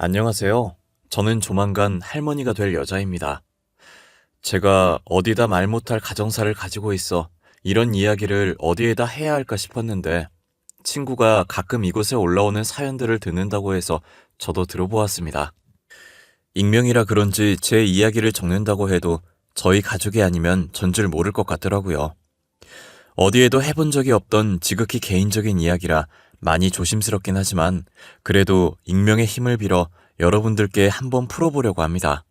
안녕하세요. 저는 조만간 할머니가 될 여자입니다. 제가 어디다 말 못할 가정사를 가지고 있어 이런 이야기를 어디에다 해야 할까 싶었는데 친구가 가끔 이곳에 올라오는 사연들을 듣는다고 해서 저도 들어보았습니다. 익명이라 그런지 제 이야기를 적는다고 해도 저희 가족이 아니면 전줄 모를 것 같더라고요. 어디에도 해본 적이 없던 지극히 개인적인 이야기라 많이 조심스럽긴 하지만 그래도 익명의 힘을 빌어 여러분들께 한번 풀어보려고 합니다.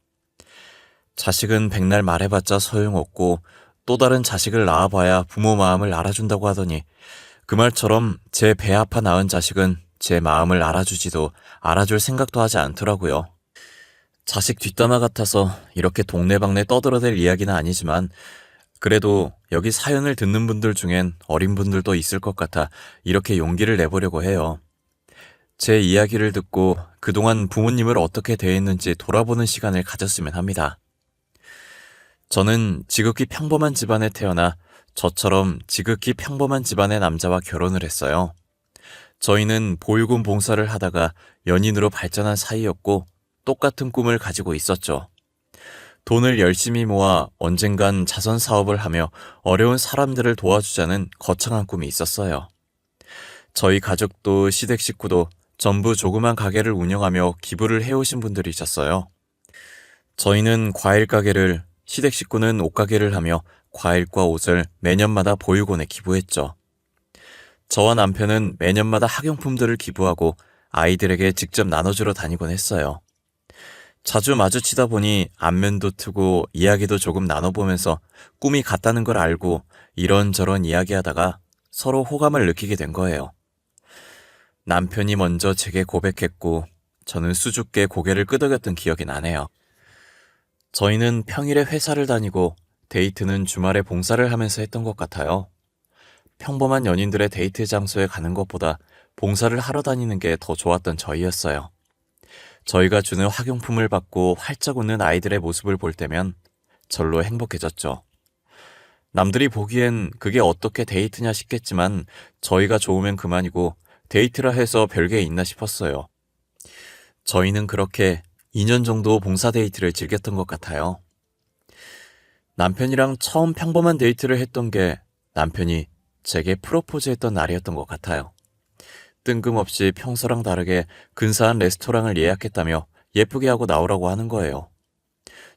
자식은 백날 말해봤자 소용없고 또 다른 자식을 낳아봐야 부모 마음을 알아준다고 하더니 그 말처럼 제 배 아파 낳은 자식은 제 마음을 알아주지도 알아줄 생각도 하지 않더라고요. 자식 뒷담화 같아서 이렇게 동네방네 떠들어댈 이야기는 아니지만 그래도 여기 사연을 듣는 분들 중엔 어린 분들도 있을 것 같아 이렇게 용기를 내보려고 해요. 제 이야기를 듣고 그동안 부모님을 어떻게 대했는지 돌아보는 시간을 가졌으면 합니다. 저는 지극히 평범한 집안에 태어나 저처럼 지극히 평범한 집안의 남자와 결혼을 했어요. 저희는 보육원 봉사를 하다가 연인으로 발전한 사이였고 똑같은 꿈을 가지고 있었죠. 돈을 열심히 모아 언젠간 자선 사업을 하며 어려운 사람들을 도와주자는 거창한 꿈이 있었어요. 저희 가족도 시댁 식구도 전부 조그만 가게를 운영하며 기부를 해오신 분들이셨어요. 저희는 과일 가게를, 시댁 식구는 옷 가게를 하며 과일과 옷을 매년마다 보육원에 기부했죠. 저와 남편은 매년마다 학용품들을 기부하고 아이들에게 직접 나눠주러 다니곤 했어요. 자주 마주치다 보니 안면도 트고 이야기도 조금 나눠보면서 꿈이 같다는 걸 알고 이런저런 이야기하다가 서로 호감을 느끼게 된 거예요. 남편이 먼저 제게 고백했고 저는 수줍게 고개를 끄덕였던 기억이 나네요. 저희는 평일에 회사를 다니고 데이트는 주말에 봉사를 하면서 했던 것 같아요. 평범한 연인들의 데이트 장소에 가는 것보다 봉사를 하러 다니는 게 더 좋았던 저희였어요. 저희가 주는 학용품을 받고 활짝 웃는 아이들의 모습을 볼 때면 절로 행복해졌죠. 남들이 보기엔 그게 어떻게 데이트냐 싶겠지만 저희가 좋으면 그만이고 데이트라 해서 별게 있나 싶었어요. 저희는 그렇게 2년 정도 봉사 데이트를 즐겼던 것 같아요. 남편이랑 처음 평범한 데이트를 했던 게 남편이 제게 프로포즈했던 날이었던 것 같아요. 뜬금없이 평소랑 다르게 근사한 레스토랑을 예약했다며 예쁘게 하고 나오라고 하는 거예요.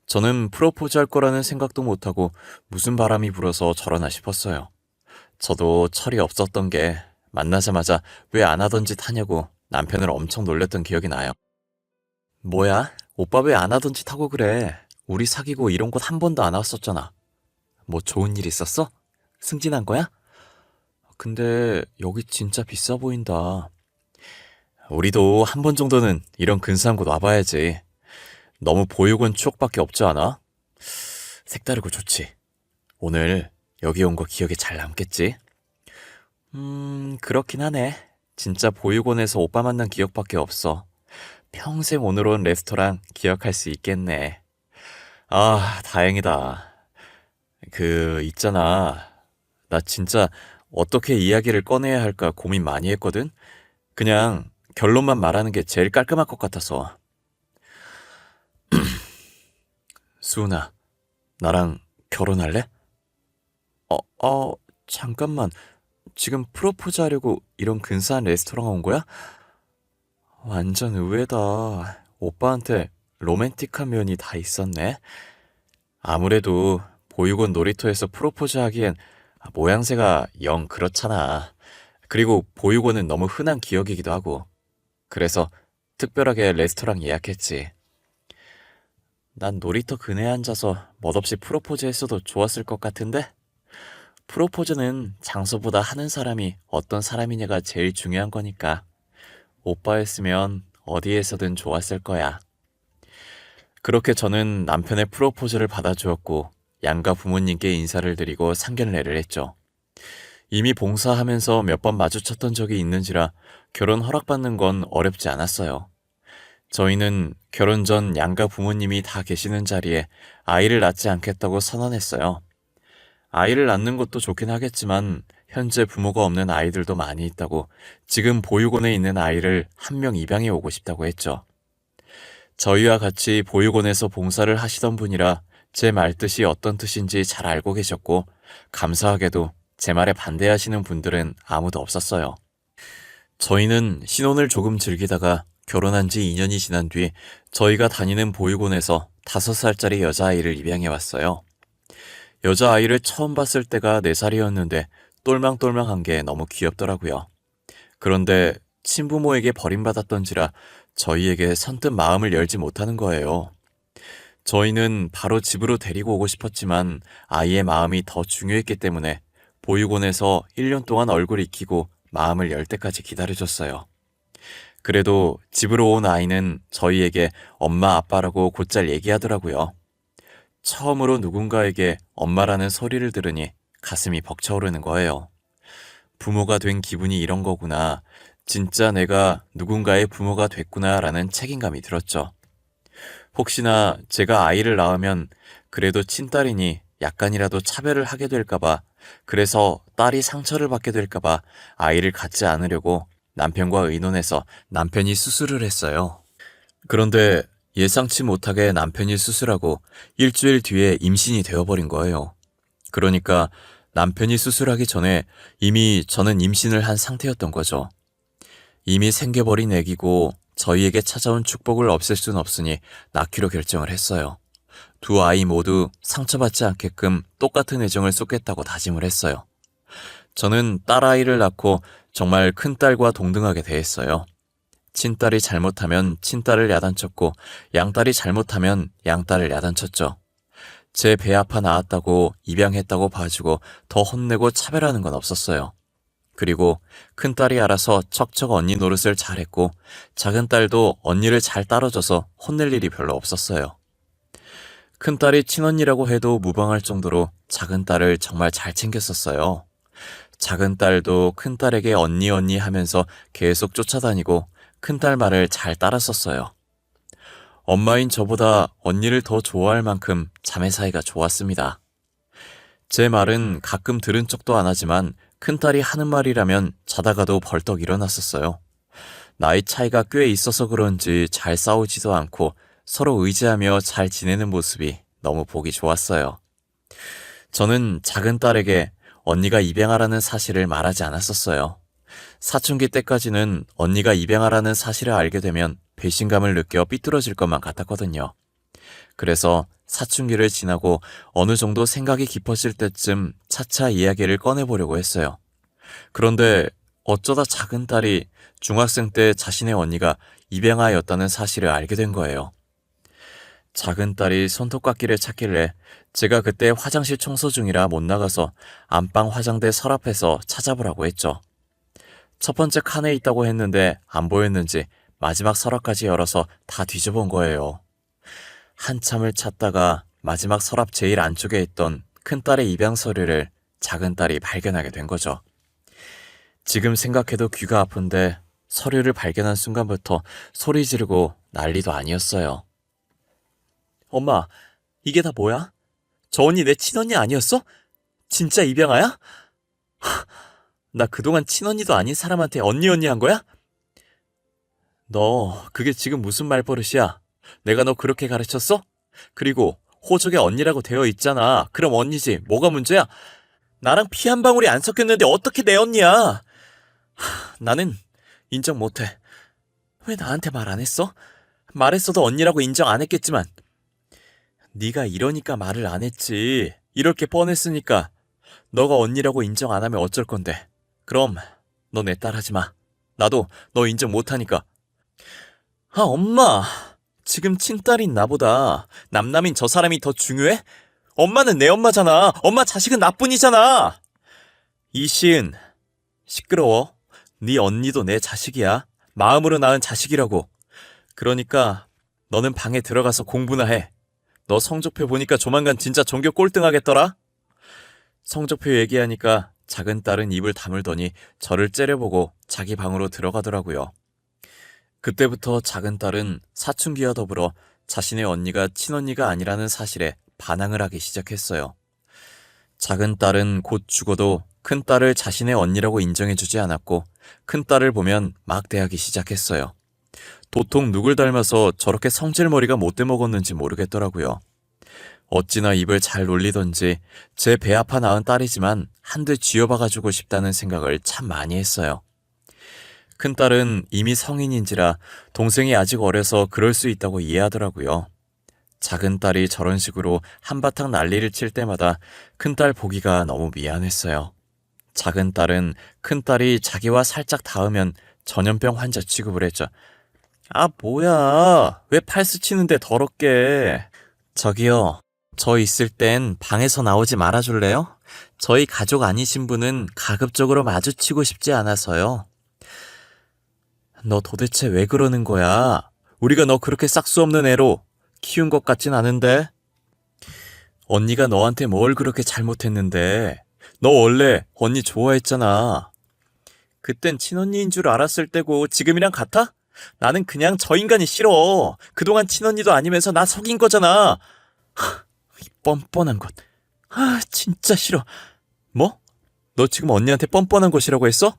저는 프로포즈 할 거라는 생각도 못하고 무슨 바람이 불어서 저러나 싶었어요. 저도 철이 없었던 게 만나자마자 왜 안 하던 짓 하냐고 남편을 엄청 놀렸던 기억이 나요. 뭐야? 오빠 왜 안 하던 짓 하고 그래? 우리 사귀고 이런 곳 한 번도 안 왔었잖아. 뭐 좋은 일 있었어? 승진한 거야? 근데 여기 진짜 비싸 보인다. 우리도 한 번 정도는 이런 근사한 곳 와봐야지. 너무 보육원 추억밖에 없지 않아? 색다르고 좋지. 오늘 여기 온 거 기억에 잘 남겠지? 그렇긴 하네. 진짜 보육원에서 오빠 만난 기억밖에 없어. 평생 오늘 온 레스토랑 기억할 수 있겠네. 아, 다행이다. 있잖아. 나 진짜 어떻게 이야기를 꺼내야 할까 고민 많이 했거든? 그냥 결론만 말하는 게 제일 깔끔할 것 같아서. 수은아, 나랑 결혼할래? 잠깐만. 지금 프로포즈 하려고 이런 근사한 레스토랑 온 거야? 완전 의외다. 오빠한테 로맨틱한 면이 다 있었네. 아무래도 보육원 놀이터에서 프로포즈 하기엔 모양새가 영 그렇잖아. 그리고 보육원은 너무 흔한 기억이기도 하고. 그래서 특별하게 레스토랑 예약했지. 난 놀이터 그네에 앉아서 멋없이 프로포즈 했어도 좋았을 것 같은데? 프로포즈는 장소보다 하는 사람이 어떤 사람이냐가 제일 중요한 거니까. 오빠였으면 어디에서든 좋았을 거야. 그렇게 저는 남편의 프로포즈를 받아주었고 양가 부모님께 인사를 드리고 상견례를 했죠. 이미 봉사하면서 몇 번 마주쳤던 적이 있는지라 결혼 허락받는 건 어렵지 않았어요. 저희는 결혼 전 양가 부모님이 다 계시는 자리에 아이를 낳지 않겠다고 선언했어요. 아이를 낳는 것도 좋긴 하겠지만 현재 부모가 없는 아이들도 많이 있다고 지금 보육원에 있는 아이를 한 명 입양해 오고 싶다고 했죠. 저희와 같이 보육원에서 봉사를 하시던 분이라 제 말뜻이 어떤 뜻인지 잘 알고 계셨고, 감사하게도 제 말에 반대하시는 분들은 아무도 없었어요. 저희는 신혼을 조금 즐기다가 결혼한 지 2년이 지난 뒤 저희가 다니는 보육원에서 5살짜리 여자아이를 입양해 왔어요. 여자아이를 처음 봤을 때가 4살이었는데 똘망똘망한 게 너무 귀엽더라고요. 그런데 친부모에게 버림받았던지라 저희에게 선뜻 마음을 열지 못하는 거예요. 저희는 바로 집으로 데리고 오고 싶었지만 아이의 마음이 더 중요했기 때문에 보육원에서 1년 동안 얼굴 익히고 마음을 열 때까지 기다려줬어요. 그래도 집으로 온 아이는 저희에게 엄마 아빠라고 곧잘 얘기하더라고요. 처음으로 누군가에게 엄마라는 소리를 들으니 가슴이 벅차오르는 거예요. 부모가 된 기분이 이런 거구나. 진짜 내가 누군가의 부모가 됐구나라는 책임감이 들었죠. 혹시나 제가 아이를 낳으면 그래도 친딸이니 약간이라도 차별을 하게 될까봐, 그래서 딸이 상처를 받게 될까봐 아이를 갖지 않으려고 남편과 의논해서 남편이 수술을 했어요. 그런데 예상치 못하게 남편이 수술하고 일주일 뒤에 임신이 되어버린 거예요. 그러니까 남편이 수술하기 전에 이미 저는 임신을 한 상태였던 거죠. 이미 생겨버린 애기고 저희에게 찾아온 축복을 없앨 순 없으니 낳기로 결정을 했어요. 두 아이 모두 상처받지 않게끔 똑같은 애정을 쏟겠다고 다짐을 했어요. 저는 딸아이를 낳고 정말 큰딸과 동등하게 대했어요. 친딸이 잘못하면 친딸을 야단쳤고 양딸이 잘못하면 양딸을 야단쳤죠. 제 배 아파 낳았다고 입양했다고 봐주고 더 혼내고 차별하는 건 없었어요. 그리고 큰딸이 알아서 척척 언니 노릇을 잘했고 작은딸도 언니를 잘 따라줘서 혼낼 일이 별로 없었어요. 큰딸이 친언니라고 해도 무방할 정도로 작은딸을 정말 잘 챙겼었어요. 작은딸도 큰딸에게 언니 언니 하면서 계속 쫓아다니고 큰딸 말을 잘 따랐었어요. 엄마인 저보다 언니를 더 좋아할 만큼 자매 사이가 좋았습니다. 제 말은 가끔 들은 척도 안 하지만 큰딸이 하는 말이라면 자다가도 벌떡 일어났었어요. 나이 차이가 꽤 있어서 그런지 잘 싸우지도 않고 서로 의지하며 잘 지내는 모습이 너무 보기 좋았어요. 저는 작은딸에게 언니가 입양하라는 사실을 말하지 않았었어요. 사춘기 때까지는 언니가 입양하라는 사실을 알게 되면 배신감을 느껴 삐뚤어질 것만 같았거든요. 그래서 사춘기를 지나고 어느 정도 생각이 깊어질 때쯤 차차 이야기를 꺼내보려고 했어요. 그런데 어쩌다 작은딸이 중학생 때 자신의 언니가 입양아였다는 사실을 알게 된 거예요. 작은딸이 손톱깎이를 찾길래 제가 그때 화장실 청소 중이라 못 나가서 안방 화장대 서랍에서 찾아보라고 했죠. 첫 번째 칸에 있다고 했는데 안 보였는지 마지막 서랍까지 열어서 다 뒤져본 거예요. 한참을 찾다가 마지막 서랍 제일 안쪽에 있던 큰딸의 입양 서류를 작은딸이 발견하게 된 거죠. 지금 생각해도 귀가 아픈데 서류를 발견한 순간부터 소리 지르고 난리도 아니었어요. 엄마, 이게 다 뭐야? 저 언니 내 친언니 아니었어? 진짜 입양아야? 나 그동안 친언니도 아닌 사람한테 언니 한 거야? 너 그게 지금 무슨 말버릇이야? 내가 너 그렇게 가르쳤어? 그리고 호적에 언니라고 되어 있잖아. 그럼 언니지. 뭐가 문제야? 나랑 피 한 방울이 안 섞였는데 어떻게 내 언니야? 나는 인정 못해. 왜 나한테 말 안 했어? 말했어도 언니라고 인정 안 했겠지만. 네가 이러니까 말을 안 했지. 이럴 게 뻔했으니까. 너가 언니라고 인정 안 하면 어쩔 건데. 그럼 너 내 딸 하지 마. 나도 너 인정 못하니까. 아, 엄마. 지금 친딸인 나보다 남남인 저 사람이 더 중요해? 엄마는 내 엄마잖아. 엄마 자식은 나뿐이잖아. 이시은, 시끄러워. 네 언니도 내 자식이야. 마음으로 낳은 자식이라고. 그러니까 너는 방에 들어가서 공부나 해. 너 성적표 보니까 조만간 진짜 전교 꼴등하겠더라. 성적표 얘기하니까 작은 딸은 입을 다물더니 저를 째려보고 자기 방으로 들어가더라고요. 그때부터 작은 딸은 사춘기와 더불어 자신의 언니가 친언니가 아니라는 사실에 반항을 하기 시작했어요. 작은 딸은 곧 죽어도 큰 딸을 자신의 언니라고 인정해주지 않았고 큰 딸을 보면 막대하기 시작했어요. 도통 누굴 닮아서 저렇게 성질머리가 못돼 먹었는지 모르겠더라고요. 어찌나 입을 잘 놀리던지 제 배 아파 낳은 딸이지만 한 대 쥐어박아주고 싶다는 생각을 참 많이 했어요. 큰딸은 이미 성인인지라 동생이 아직 어려서 그럴 수 있다고 이해하더라고요. 작은 딸이 저런 식으로 한바탕 난리를 칠 때마다 큰딸 보기가 너무 미안했어요. 작은 딸은 큰딸이 자기와 살짝 닿으면 전염병 환자 취급을 했죠. 아, 뭐야. 왜 팔스 치는데 더럽게. 저기요. 저 있을 땐 방에서 나오지 말아줄래요? 저희 가족 아니신 분은 가급적으로 마주치고 싶지 않아서요. 너 도대체 왜 그러는 거야? 우리가 너 그렇게 싹수 없는 애로 키운 것 같진 않은데? 언니가 너한테 뭘 그렇게 잘못했는데? 너 원래 언니 좋아했잖아. 그땐 친언니인 줄 알았을 때고 지금이랑 같아? 나는 그냥 저 인간이 싫어. 그동안 친언니도 아니면서 나 속인 거잖아. 이 뻔뻔한 것. 진짜 싫어. 뭐? 너 지금 언니한테 뻔뻔한 것이라고 했어?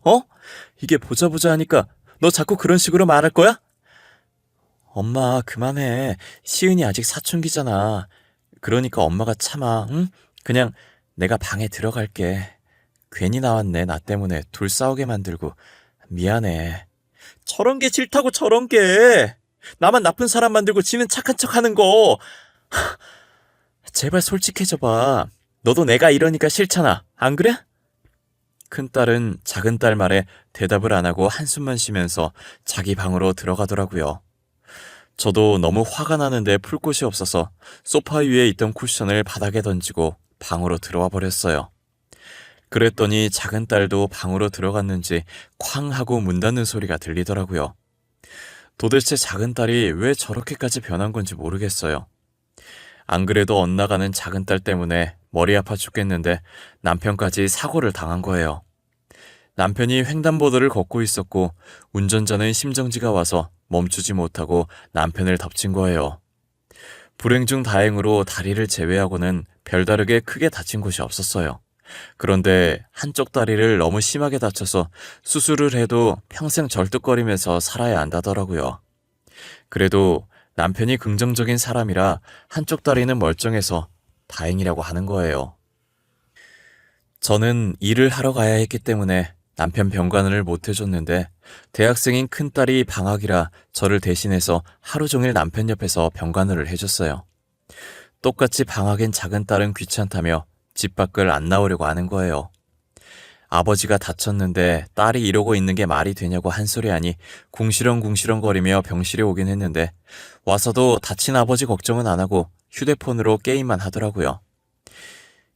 이게 보자 하니까 너 자꾸 그런 식으로 말할 거야? 엄마, 그만해. 시은이 아직 사춘기잖아. 그러니까 엄마가 참아, 응? 그냥 내가 방에 들어갈게. 괜히 나왔네, 나 때문에 둘 싸우게 만들고. 미안해. 저런 게 싫다고, 저런 게. 나만 나쁜 사람 만들고 지는 착한 척 하는 거. 제발 솔직해져봐. 너도 내가 이러니까 싫잖아. 안 그래? 큰딸은 작은딸 말에 대답을 안 하고 한숨만 쉬면서 자기 방으로 들어가더라고요. 저도 너무 화가 나는데 풀 곳이 없어서 소파 위에 있던 쿠션을 바닥에 던지고 방으로 들어와 버렸어요. 그랬더니 작은딸도 방으로 들어갔는지 쾅 하고 문 닫는 소리가 들리더라고요. 도대체 작은딸이 왜 저렇게까지 변한 건지 모르겠어요. 안 그래도 엇나가는 작은딸 때문에 머리 아파 죽겠는데 남편까지 사고를 당한 거예요. 남편이 횡단보도를 걷고 있었고 운전자는 심정지가 와서 멈추지 못하고 남편을 덮친 거예요. 불행 중 다행으로 다리를 제외하고는 별다르게 크게 다친 곳이 없었어요. 그런데 한쪽 다리를 너무 심하게 다쳐서 수술을 해도 평생 절뚝거리면서 살아야 한다더라고요. 그래도 남편이 긍정적인 사람이라 한쪽 다리는 멀쩡해서 다행이라고 하는 거예요. 저는 일을 하러 가야 했기 때문에 남편 병간을 못 해줬는데 대학생인 큰딸이 방학이라 저를 대신해서 하루 종일 남편 옆에서 병간호를 해줬어요. 똑같이 방학엔 작은딸은 귀찮다며 집 밖을 안 나오려고 하는 거예요. 아버지가 다쳤는데 딸이 이러고 있는 게 말이 되냐고 한 소리 하니 궁시렁궁시렁거리며 병실에 오긴 했는데 와서도 다친 아버지 걱정은 안 하고 휴대폰으로 게임만 하더라고요.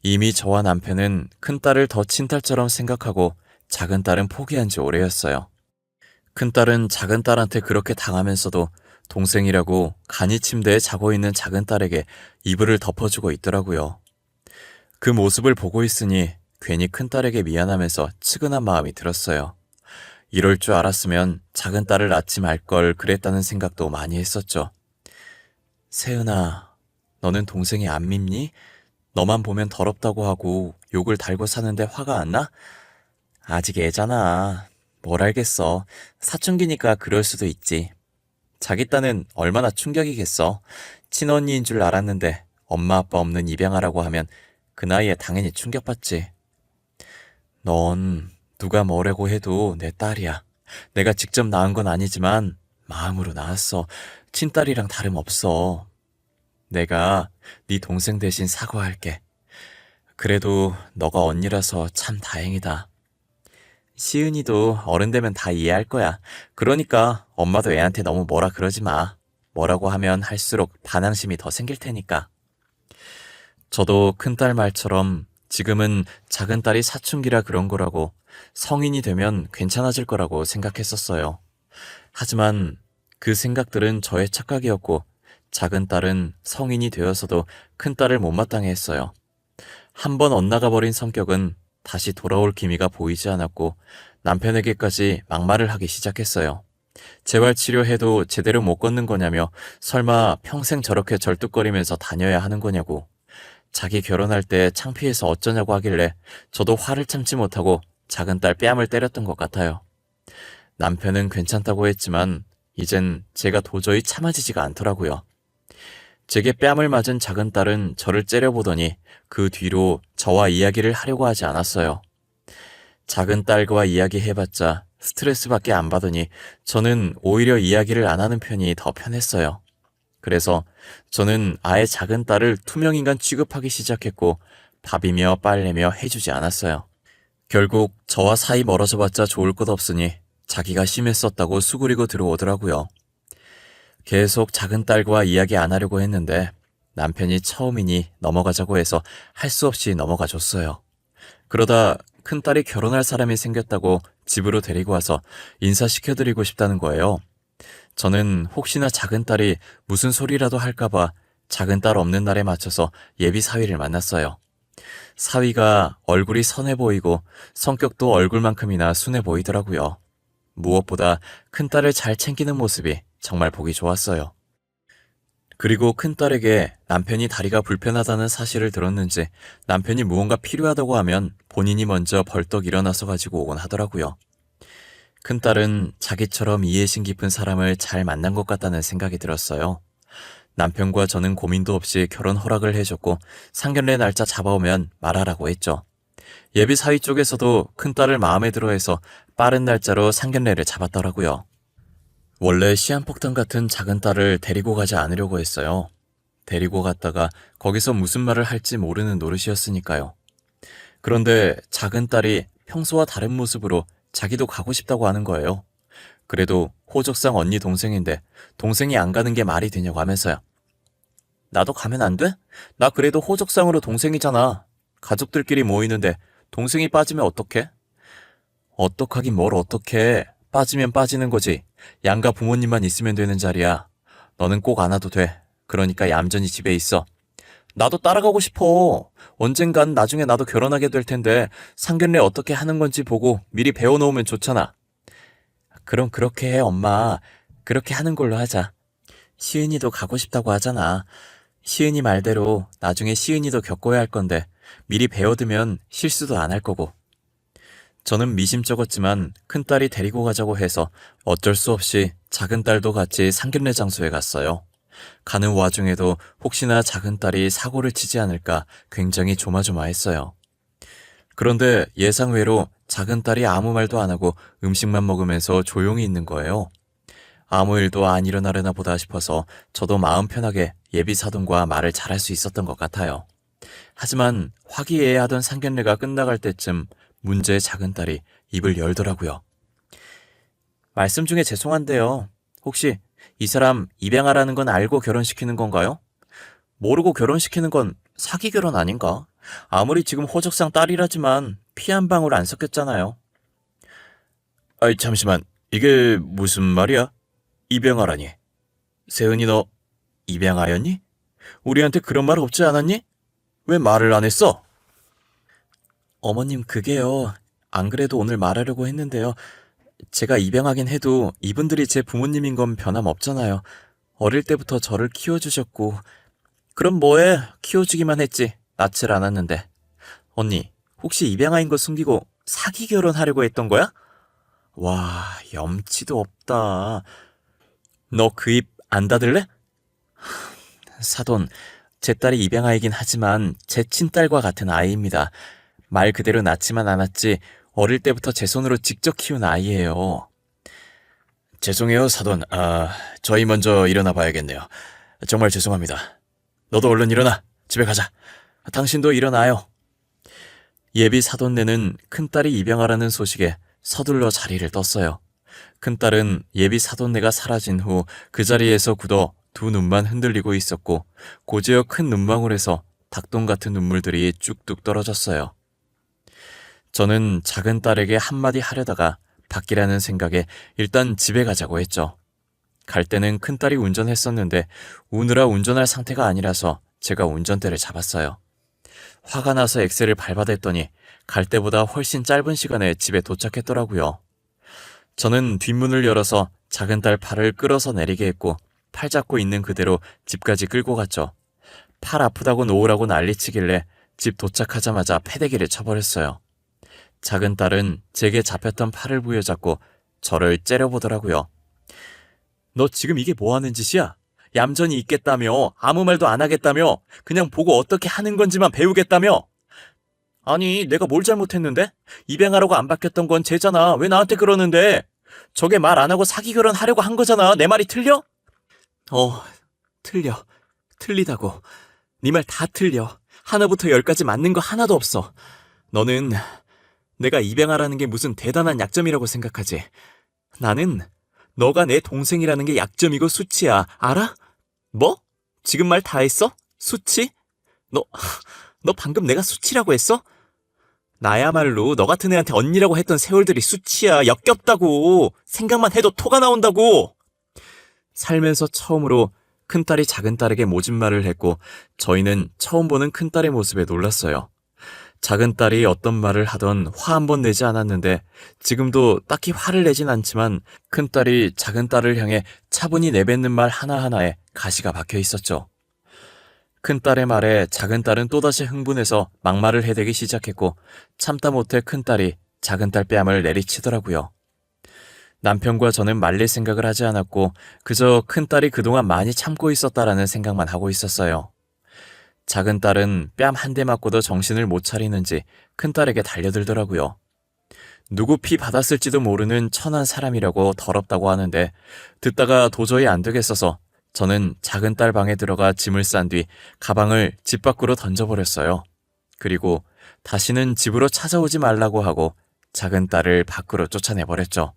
이미 저와 남편은 큰딸을 더 친딸처럼 생각하고 작은딸은 포기한 지 오래였어요. 큰딸은 작은딸한테 그렇게 당하면서도 동생이라고 간이 침대에 자고 있는 작은딸에게 이불을 덮어주고 있더라고요. 그 모습을 보고 있으니 괜히 큰딸에게 미안하면서 측은한 마음이 들었어요. 이럴 줄 알았으면 작은딸을 낳지 말 걸 그랬다는 생각도 많이 했었죠. 세은아, 너는 동생이 안 밉니? 너만 보면 더럽다고 하고 욕을 달고 사는데 화가 안 나? 아직 애잖아. 뭘 알겠어. 사춘기니까 그럴 수도 있지. 자기 딴은 얼마나 충격이겠어. 친언니인 줄 알았는데 엄마 아빠 없는 입양아라고 하면 그 나이에 당연히 충격받지. 넌 누가 뭐라고 해도 내 딸이야. 내가 직접 낳은 건 아니지만 마음으로 낳았어. 친딸이랑 다름없어. 내가 네 동생 대신 사과할게. 그래도 너가 언니라서 참 다행이다. 시은이도 어른 되면 다 이해할 거야. 그러니까 엄마도 애한테 너무 뭐라 그러지 마. 뭐라고 하면 할수록 반항심이 더 생길 테니까. 저도 큰딸 말처럼 지금은 작은딸이 사춘기라 그런 거라고 성인이 되면 괜찮아질 거라고 생각했었어요. 하지만 그 생각들은 저의 착각이었고 작은딸은 성인이 되어서도 큰딸을 못마땅해 했어요. 한번 엇나가 버린 성격은 다시 돌아올 기미가 보이지 않았고 남편에게까지 막말을 하기 시작했어요. 재활치료해도 제대로 못 걷는 거냐며 설마 평생 저렇게 절뚝거리면서 다녀야 하는 거냐고 자기 결혼할 때 창피해서 어쩌냐고 하길래 저도 화를 참지 못하고 작은딸 뺨을 때렸던 것 같아요. 남편은 괜찮다고 했지만 이젠 제가 도저히 참아지지가 않더라고요. 제게 뺨을 맞은 작은 딸은 저를 째려보더니 그 뒤로 저와 이야기를 하려고 하지 않았어요. 작은 딸과 이야기해봤자 스트레스밖에 안 받으니 저는 오히려 이야기를 안 하는 편이 더 편했어요. 그래서 저는 아예 작은 딸을 투명인간 취급하기 시작했고 밥이며 빨래며 해주지 않았어요. 결국 저와 사이 멀어져봤자 좋을 것 없으니 자기가 심했었다고 수그리고 들어오더라고요. 계속 작은 딸과 이야기 안 하려고 했는데 남편이 처음이니 넘어가자고 해서 할 수 없이 넘어가 줬어요. 그러다 큰딸이 결혼할 사람이 생겼다고 집으로 데리고 와서 인사시켜드리고 싶다는 거예요. 저는 혹시나 작은 딸이 무슨 소리라도 할까봐 작은 딸 없는 날에 맞춰서 예비 사위를 만났어요. 사위가 얼굴이 선해 보이고 성격도 얼굴만큼이나 순해 보이더라고요. 무엇보다 큰딸을 잘 챙기는 모습이 정말 보기 좋았어요. 그리고 큰딸에게 남편이 다리가 불편하다는 사실을 들었는지 남편이 무언가 필요하다고 하면 본인이 먼저 벌떡 일어나서 가지고 오곤 하더라고요. 큰딸은 자기처럼 이해심 깊은 사람을 잘 만난 것 같다는 생각이 들었어요. 남편과 저는 고민도 없이 결혼 허락을 해줬고 상견례 날짜 잡아오면 말하라고 했죠. 예비 사위 쪽에서도 큰딸을 마음에 들어해서 빠른 날짜로 상견례를 잡았더라고요. 원래 시한폭탄 같은 작은 딸을 데리고 가지 않으려고 했어요. 데리고 갔다가 거기서 무슨 말을 할지 모르는 노릇이었으니까요. 그런데 작은 딸이 평소와 다른 모습으로 자기도 가고 싶다고 하는 거예요. 그래도 호적상 언니 동생인데 동생이 안 가는 게 말이 되냐고 하면서요. 나도 가면 안 돼? 나 그래도 호적상으로 동생이잖아. 가족들끼리 모이는데 동생이 빠지면 어떡해? 어떡하긴 뭘 어떡해. 빠지면 빠지는 거지. 양가 부모님만 있으면 되는 자리야. 너는 꼭 안 와도 돼. 그러니까 얌전히 집에 있어. 나도 따라가고 싶어. 언젠간 나중에 나도 결혼하게 될 텐데 상견례 어떻게 하는 건지 보고 미리 배워놓으면 좋잖아. 그럼 그렇게 해, 엄마. 그렇게 하는 걸로 하자. 시은이도 가고 싶다고 하잖아. 시은이 말대로 나중에 시은이도 겪어야 할 건데 미리 배워두면 실수도 안 할 거고. 저는 미심쩍었지만 큰딸이 데리고 가자고 해서 어쩔 수 없이 작은 딸도 같이 상견례 장소에 갔어요. 가는 와중에도 혹시나 작은 딸이 사고를 치지 않을까 굉장히 조마조마했어요. 그런데 예상외로 작은 딸이 아무 말도 안 하고 음식만 먹으면서 조용히 있는 거예요. 아무 일도 안 일어나려나 보다 싶어서 저도 마음 편하게 예비 사돈과 말을 잘할 수 있었던 것 같아요. 하지만 화기애애하던 상견례가 끝나갈 때쯤 문제의 작은 딸이 입을 열더라고요. 말씀 중에 죄송한데요. 혹시 이 사람 입양하라는 건 알고 결혼시키는 건가요? 모르고 결혼시키는 건 사기 결혼 아닌가? 아무리 지금 호적상 딸이라지만 피 한 방울 안 섞였잖아요. 아이, 잠시만. 이게 무슨 말이야? 입양하라니. 세은이 너 입양하였니? 우리한테 그런 말 없지 않았니? 왜 말을 안 했어? 어머님, 그게요. 안 그래도 오늘 말하려고 했는데요. 제가 입양하긴 해도 이분들이 제 부모님인 건 변함없잖아요. 어릴 때부터 저를 키워주셨고. 그럼 뭐해? 키워주기만 했지. 낳질 않았는데. 언니, 혹시 입양아인 거 숨기고 사기 결혼하려고 했던 거야? 와, 염치도 없다. 너 그 입 안 닫을래? 사돈, 제 딸이 입양아이긴 하지만 제 친딸과 같은 아이입니다. 말 그대로 낳지만 않았지 어릴 때부터 제 손으로 직접 키운 아이예요. 죄송해요, 사돈. 저희 먼저 일어나 봐야겠네요. 정말 죄송합니다. 너도 얼른 일어나. 집에 가자. 당신도 일어나요. 예비 사돈네는 큰딸이 입양하라는 소식에 서둘러 자리를 떴어요. 큰딸은 예비 사돈네가 사라진 후 그 자리에서 굳어 두 눈만 흔들리고 있었고 고지어 큰 눈망울에서 닭똥 같은 눈물들이 쭉쭉 떨어졌어요. 저는 작은 딸에게 한마디 하려다가 밖이라는 생각에 일단 집에 가자고 했죠. 갈 때는 큰딸이 운전했었는데 우느라 운전할 상태가 아니라서 제가 운전대를 잡았어요. 화가 나서 엑셀을 밟아댔더니 갈 때보다 훨씬 짧은 시간에 집에 도착했더라고요. 저는 뒷문을 열어서 작은 딸 팔을 끌어서 내리게 했고 팔 잡고 있는 그대로 집까지 끌고 갔죠. 팔 아프다고 놓으라고 난리치길래 집 도착하자마자 패대기를 쳐버렸어요. 작은 딸은 제게 잡혔던 팔을 부여잡고 저를 째려보더라고요. 너 지금 이게 뭐 하는 짓이야? 얌전히 있겠다며, 아무 말도 안 하겠다며, 그냥 보고 어떻게 하는 건지만 배우겠다며. 아니, 내가 뭘 잘못했는데? 입양하라고 안 바뀌었던 건 쟤잖아. 왜 나한테 그러는데? 저게 말 안 하고 사기 결혼하려고 한 거잖아. 내 말이 틀려? 틀려. 틀리다고. 네 말 다 틀려. 하나부터 열까지 맞는 거 하나도 없어. 너는 내가 입양하라는 게 무슨 대단한 약점이라고 생각하지. 나는 너가 내 동생이라는 게 약점이고 수치야. 알아? 뭐? 지금 말 다 했어? 수치? 너 방금 내가 수치라고 했어? 나야말로 너 같은 애한테 언니라고 했던 세월들이 수치야. 역겹다고. 생각만 해도 토가 나온다고. 살면서 처음으로 큰딸이 작은딸에게 모진 말을 했고 저희는 처음 보는 큰딸의 모습에 놀랐어요. 작은딸이 어떤 말을 하던 화 한 번 내지 않았는데 지금도 딱히 화를 내진 않지만 큰딸이 작은딸을 향해 차분히 내뱉는 말 하나하나에 가시가 박혀 있었죠. 큰딸의 말에 작은딸은 또다시 흥분해서 막말을 해대기 시작했고 참다 못해 큰딸이 작은딸 뺨을 내리치더라고요. 남편과 저는 말릴 생각을 하지 않았고 그저 큰딸이 그동안 많이 참고 있었다라는 생각만 하고 있었어요. 작은딸은 뺨 한 대 맞고도 정신을 못 차리는지 큰딸에게 달려들더라고요. 누구 피 받았을지도 모르는 천한 사람이라고 더럽다고 하는데 듣다가 도저히 안 되겠어서 저는 작은딸 방에 들어가 짐을 싼 뒤 가방을 집 밖으로 던져버렸어요. 그리고 다시는 집으로 찾아오지 말라고 하고 작은딸을 밖으로 쫓아내버렸죠.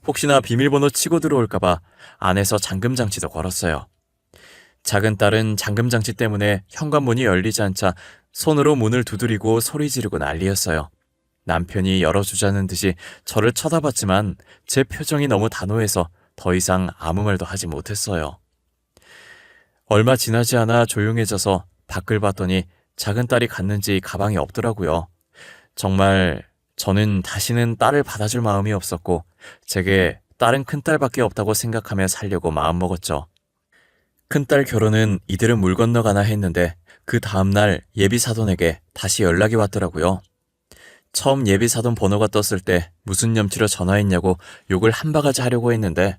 혹시나 비밀번호 치고 들어올까봐 안에서 잠금장치도 걸었어요. 작은딸은 잠금장치 때문에 현관문이 열리지 않자 손으로 문을 두드리고 소리 지르고 난리였어요. 남편이 열어주자는 듯이 저를 쳐다봤지만 제 표정이 너무 단호해서 더 이상 아무 말도 하지 못했어요. 얼마 지나지 않아 조용해져서 밖을 봤더니 작은딸이 갔는지 가방이 없더라고요. 정말 저는 다시는 딸을 받아줄 마음이 없었고 제게 딸은 큰딸밖에 없다고 생각하며 살려고 마음먹었죠. 큰딸 결혼은 이들은 물 건너가나 했는데 그 다음날 예비사돈에게 다시 연락이 왔더라고요. 처음 예비사돈 번호가 떴을 때 무슨 염치로 전화했냐고 욕을 한 바가지 하려고 했는데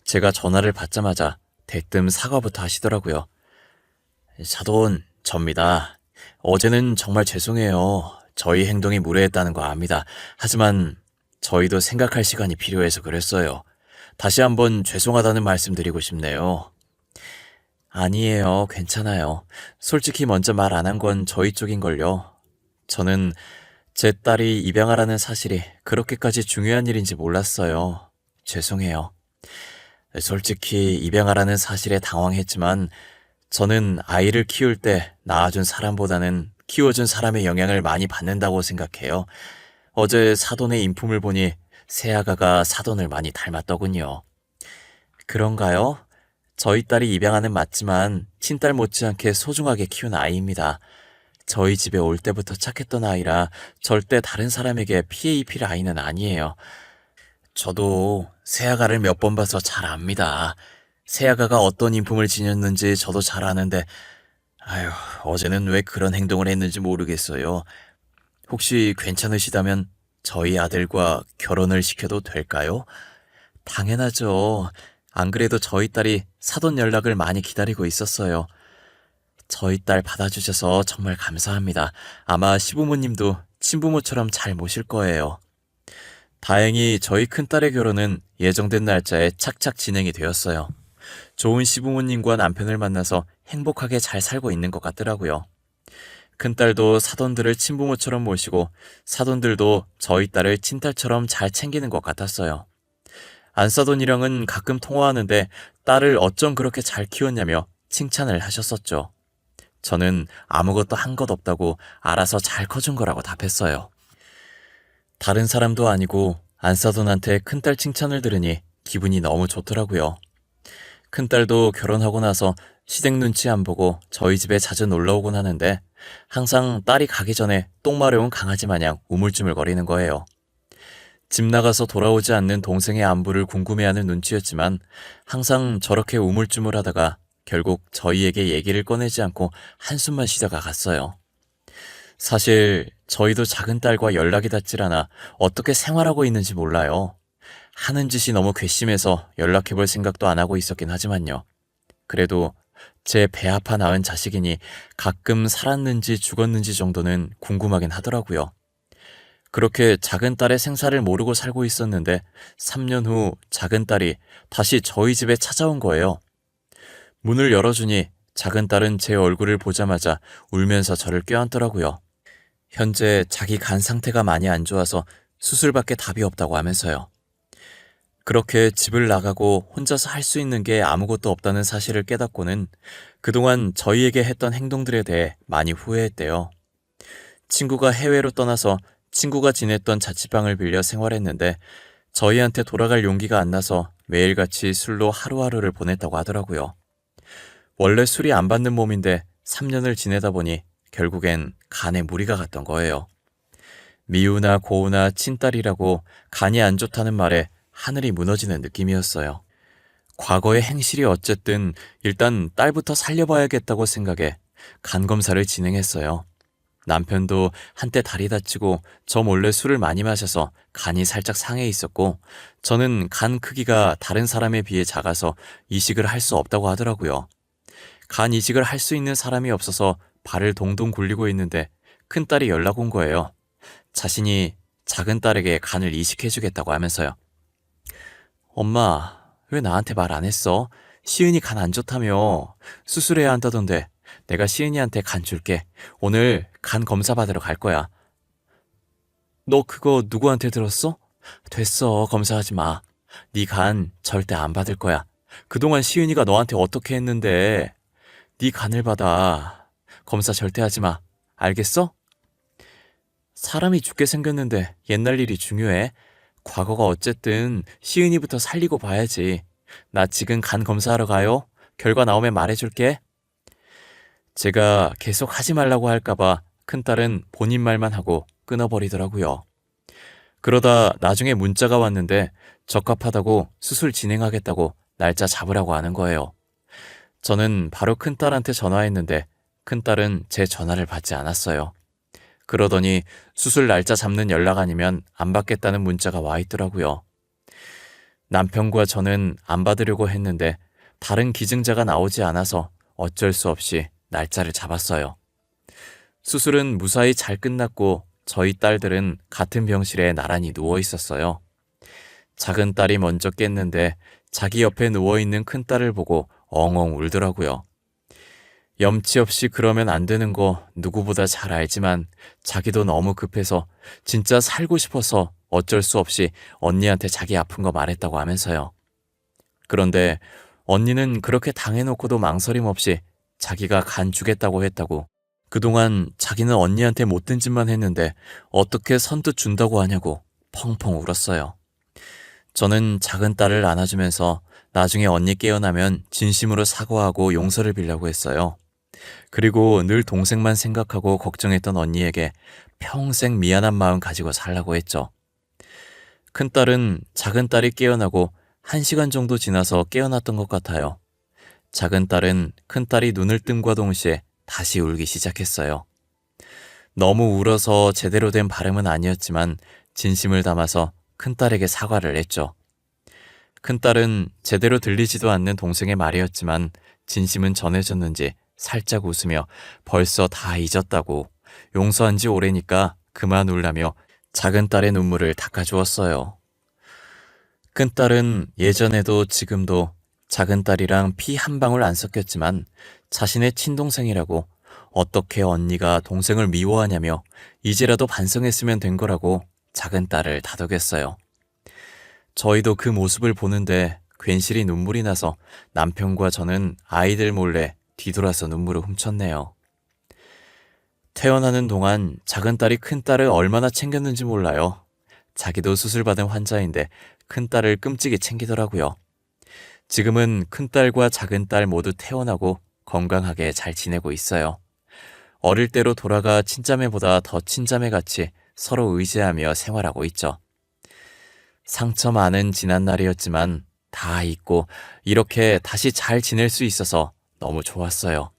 제가 전화를 받자마자 대뜸 사과부터 하시더라고요. 사돈, 접니다. 어제는 정말 죄송해요. 저희 행동이 무례했다는 거 압니다. 하지만 저희도 생각할 시간이 필요해서 그랬어요. 다시 한번 죄송하다는 말씀 드리고 싶네요. 아니에요. 괜찮아요. 솔직히 먼저 말 안 한 건 저희 쪽인걸요. 저는 제 딸이 입양하라는 사실이 그렇게까지 중요한 일인지 몰랐어요. 죄송해요. 솔직히 입양하라는 사실에 당황했지만 저는 아이를 키울 때 낳아준 사람보다는 키워준 사람의 영향을 많이 받는다고 생각해요. 어제 사돈의 인품을 보니 새아가가 사돈을 많이 닮았더군요. 그런가요? 저희 딸이 입양하는 맞지만 친딸 못지않게 소중하게 키운 아이입니다. 저희 집에 올 때부터 착했던 아이라 절대 다른 사람에게 피해 입힐 아이는 아니에요. 저도 새아가를 몇 번 봐서 잘 압니다. 새아가가 어떤 인품을 지녔는지 저도 잘 아는데 어제는 왜 그런 행동을 했는지 모르겠어요. 혹시 괜찮으시다면 저희 아들과 결혼을 시켜도 될까요? 당연하죠. 안 그래도 저희 딸이 사돈 연락을 많이 기다리고 있었어요. 저희 딸 받아주셔서 정말 감사합니다. 아마 시부모님도 친부모처럼 잘 모실 거예요. 다행히 저희 큰딸의 결혼은 예정된 날짜에 착착 진행이 되었어요. 좋은 시부모님과 남편을 만나서 행복하게 잘 살고 있는 것 같더라고요. 큰딸도 사돈들을 친부모처럼 모시고 사돈들도 저희 딸을 친딸처럼 잘 챙기는 것 같았어요. 안사돈이랑은 가끔 통화하는데 딸을 어쩜 그렇게 잘 키웠냐며 칭찬을 하셨었죠. 저는 아무것도 한 것 없다고 알아서 잘 커준 거라고 답했어요. 다른 사람도 아니고 안사돈한테 큰딸 칭찬을 들으니 기분이 너무 좋더라고요. 큰딸도 결혼하고 나서 시댁 눈치 안 보고 저희 집에 자주 놀러 오곤 하는데 항상 딸이 가기 전에 똥 마려운 강아지 마냥 우물쭈물거리는 거예요. 집 나가서 돌아오지 않는 동생의 안부를 궁금해하는 눈치였지만 항상 저렇게 우물쭈물하다가 결국 저희에게 얘기를 꺼내지 않고 한숨만 쉬다가 갔어요. 사실 저희도 작은 딸과 연락이 닿질 않아 어떻게 생활하고 있는지 몰라요. 하는 짓이 너무 괘씸해서 연락해볼 생각도 안 하고 있었긴 하지만요. 그래도 제 배 아파 낳은 자식이니 가끔 살았는지 죽었는지 정도는 궁금하긴 하더라고요. 그렇게 작은 딸의 생사를 모르고 살고 있었는데 3년 후 작은 딸이 다시 저희 집에 찾아온 거예요. 문을 열어주니 작은 딸은 제 얼굴을 보자마자 울면서 저를 껴안더라고요. 현재 자기 간 상태가 많이 안 좋아서 수술밖에 답이 없다고 하면서요. 그렇게 집을 나가고 혼자서 할 수 있는 게 아무것도 없다는 사실을 깨닫고는 그동안 저희에게 했던 행동들에 대해 많이 후회했대요. 친구가 해외로 떠나서 친구가 지냈던 자취방을 빌려 생활했는데 저희한테 돌아갈 용기가 안 나서 매일같이 술로 하루하루를 보냈다고 하더라고요. 원래 술이 안 받는 몸인데 3년을 지내다 보니 결국엔 간에 무리가 갔던 거예요. 미우나 고우나 친딸이라고 간이 안 좋다는 말에 하늘이 무너지는 느낌이었어요. 과거의 행실이 어쨌든 일단 딸부터 살려봐야겠다고 생각해 간 검사를 진행했어요. 남편도 한때 다리 다치고 저 몰래 술을 많이 마셔서 간이 살짝 상해 있었고 저는 간 크기가 다른 사람에 비해 작아서 이식을 할 수 없다고 하더라고요. 간 이식을 할 수 있는 사람이 없어서 발을 동동 굴리고 있는데 큰딸이 연락 온 거예요. 자신이 작은 딸에게 간을 이식해주겠다고 하면서요. 엄마, 왜 나한테 말 안 했어? 시은이 간 안 좋다며. 수술해야 한다던데 내가 시은이한테 간 줄게. 오늘 간 검사 받으러 갈 거야. 너 그거 누구한테 들었어? 됐어, 검사하지 마. 네 간 절대 안 받을 거야. 그동안 시은이가 너한테 어떻게 했는데. 네 간을 받아. 검사 절대 하지 마. 알겠어? 사람이 죽게 생겼는데 옛날 일이 중요해? 과거가 어쨌든 시은이부터 살리고 봐야지. 나 지금 간 검사하러 가요. 결과 나오면 말해줄게. 제가 계속 하지 말라고 할까봐 큰딸은 본인 말만 하고 끊어버리더라고요. 그러다 나중에 문자가 왔는데 적합하다고 수술 진행하겠다고 날짜 잡으라고 하는 거예요. 저는 바로 큰딸한테 전화했는데 큰딸은 제 전화를 받지 않았어요. 그러더니 수술 날짜 잡는 연락 아니면 안 받겠다는 문자가 와 있더라고요. 남편과 저는 안 받으려고 했는데 다른 기증자가 나오지 않아서 어쩔 수 없이 날짜를 잡았어요. 수술은 무사히 잘 끝났고 저희 딸들은 같은 병실에 나란히 누워 있었어요. 작은 딸이 먼저 깼는데 자기 옆에 누워있는 큰 딸을 보고 엉엉 울더라고요. 염치 없이 그러면 안 되는 거 누구보다 잘 알지만 자기도 너무 급해서 진짜 살고 싶어서 어쩔 수 없이 언니한테 자기 아픈 거 말했다고 하면서요. 그런데 언니는 그렇게 당해놓고도 망설임 없이 자기가 간 주겠다고 했다고, 그동안 자기는 언니한테 못된 짓만 했는데 어떻게 선뜻 준다고 하냐고 펑펑 울었어요. 저는 작은 딸을 안아주면서 나중에 언니 깨어나면 진심으로 사과하고 용서를 빌려고 했어요. 그리고 늘 동생만 생각하고 걱정했던 언니에게 평생 미안한 마음 가지고 살라고 했죠. 큰딸은 작은 딸이 깨어나고 1시간 정도 지나서 깨어났던 것 같아요. 작은 딸은 큰딸이 눈을 뜸과 동시에 다시 울기 시작했어요. 너무 울어서 제대로 된 발음은 아니었지만 진심을 담아서 큰딸에게 사과를 했죠. 큰딸은 제대로 들리지도 않는 동생의 말이었지만 진심은 전해졌는지 살짝 웃으며 벌써 다 잊었다고, 용서한 지 오래니까 그만 울라며 작은 딸의 눈물을 닦아주었어요. 큰딸은 예전에도 지금도 작은 딸이랑 피 한 방울 안 섞였지만 자신의 친동생이라고, 어떻게 언니가 동생을 미워하냐며 이제라도 반성했으면 된 거라고 작은 딸을 다독였어요. 저희도 그 모습을 보는데 괜시리 눈물이 나서 남편과 저는 아이들 몰래 뒤돌아서 눈물을 훔쳤네요. 태어나는 동안 작은 딸이 큰 딸을 얼마나 챙겼는지 몰라요. 자기도 수술받은 환자인데 큰 딸을 끔찍이 챙기더라고요. 지금은 큰 딸과 작은 딸 모두 태어나고 건강하게 잘 지내고 있어요. 어릴 때로 돌아가 친자매보다 더 친자매같이 서로 의지하며 생활하고 있죠. 상처 많은 지난 날이었지만 다 잊고 이렇게 다시 잘 지낼 수 있어서 너무 좋았어요.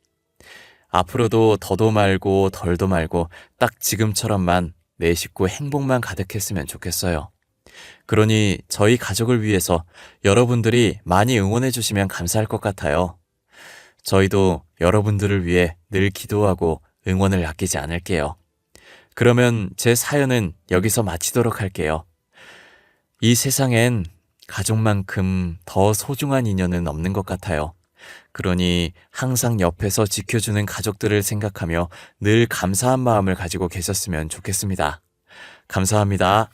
앞으로도 더도 말고 덜도 말고 딱 지금처럼만 내 식구 행복만 가득했으면 좋겠어요. 그러니 저희 가족을 위해서 여러분들이 많이 응원해 주시면 감사할 것 같아요. 저희도 여러분들을 위해 늘 기도하고 응원을 아끼지 않을게요. 그러면 제 사연은 여기서 마치도록 할게요. 이 세상엔 가족만큼 더 소중한 인연은 없는 것 같아요. 그러니 항상 옆에서 지켜주는 가족들을 생각하며 늘 감사한 마음을 가지고 계셨으면 좋겠습니다. 감사합니다.